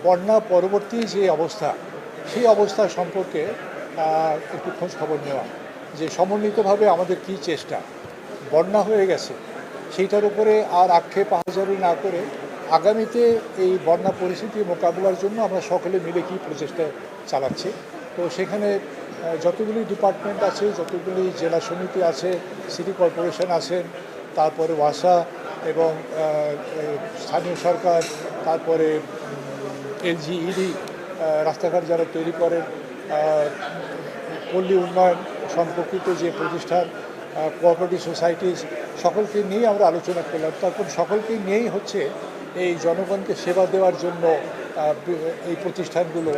বন্যা পরবর্তী যে অবস্থা, সেই অবস্থা সম্পর্কে একটু খোঁজ খবর নেওয়া, যে সমন্বিতভাবে আমাদের কী চেষ্টা। বন্যা হয়ে গেছে, সেইটার উপরে আর আক্ষেপ আহাজারি না করে আগামীতে এই বন্যা পরিস্থিতি মোকাবিলার জন্য আমরা সকলে মিলে কী প্রচেষ্টা চালাচ্ছি। তো সেখানে যতগুলি ডিপার্টমেন্ট আছে, যতগুলি জেলা সমিতি আছে, সিটি কর্পোরেশন আছেন, তারপরে ওয়াসা এবং স্থানীয় সরকার, তারপরে এলজিইডি রাস্তাঘাট যারা তৈরি করেন, পল্লী উন্নয়ন সম্পর্কিত যে প্রতিষ্ঠান, কোঅপারেটিভ সোসাইটিস, সকলকে নিয়ে আমরা আলোচনা করলাম। তারপর সকলকে নিয়েই হচ্ছে এই জনগণকে সেবা দেওয়ার জন্য এই প্রতিষ্ঠানগুলো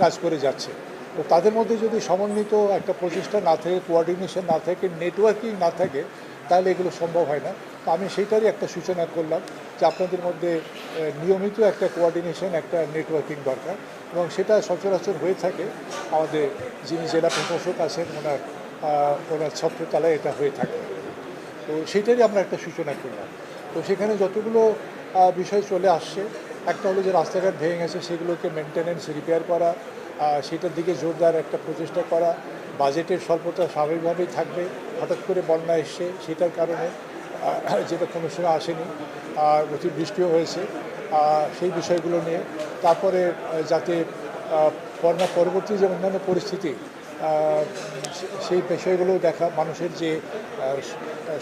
কাজ করে যাচ্ছে। তো তাদের মধ্যে যদি সমন্বিত একটা প্রচেষ্টা না থাকে, কোঅর্ডিনেশন না থাকে, নেটওয়ার্কিং না থাকে, তাহলে এগুলো সম্ভব হয় না। তো আমি সেইটারই একটা সূচনা করলাম যে আপনাদের মধ্যে নিয়মিত একটা কোঅর্ডিনেশন, একটা নেটওয়ার্কিং দরকার, এবং সেটা সচরাচর হয়ে থাকে। আমাদের যিনি জেলা প্রশাসক আছেন ওনার ছত্রতলায় এটা হয়ে থাকে। তো সেইটারই আমরা একটা সূচনা করলাম। তো সেখানে যতগুলো বিষয় চলে আসছে, একটা হলো যে রাস্তাঘাট ভেঙে গেছে, সেগুলোকে মেনটেন্যান্স, রিপেয়ার করা, সেটার দিকে জোরদার একটা প্রচেষ্টা করা। বাজেটের স্বল্পতা স্বাভাবিকভাবেই থাকবে, হঠাৎ করে বন্যা এসছে, সেটার কারণে যেটা কোনো সময় আসেনি, অতিবৃষ্টিও হয়েছে, সেই বিষয়গুলো নিয়ে। তারপরে যাতে বন্যা পরবর্তী যে অন্যান্য পরিস্থিতি, সেই বিষয়গুলো দেখা, মানুষের যে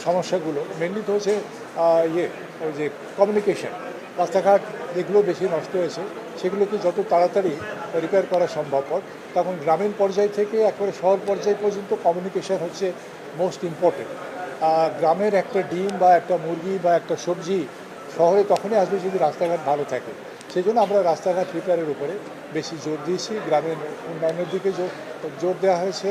সমস্যাগুলো মেনলি তো হচ্ছে ওই যে কমিউনিকেশন, রাস্তাঘাট যেগুলো বেশি নষ্ট হয়েছে সেগুলোকে যত তাড়াতাড়ি রিপেয়ার করা সম্ভবপর। তখন গ্রামীণ পর্যায় থেকে একেবারে শহর পর্যায় পর্যন্ত কমিউনিকেশন হচ্ছে মোস্ট ইম্পর্টেন্ট। গ্রামের একটা ডিম বা একটা মুরগি বা একটা সবজি শহরে তখনই আসবে যদি রাস্তাঘাট ভালো থাকে। সেই জন্য আমরা রাস্তাঘাট রিপেয়ারের উপরে বেশি জোর দিয়েছি, গ্রামের উন্নয়নের দিকে জোর দেওয়া হয়েছে।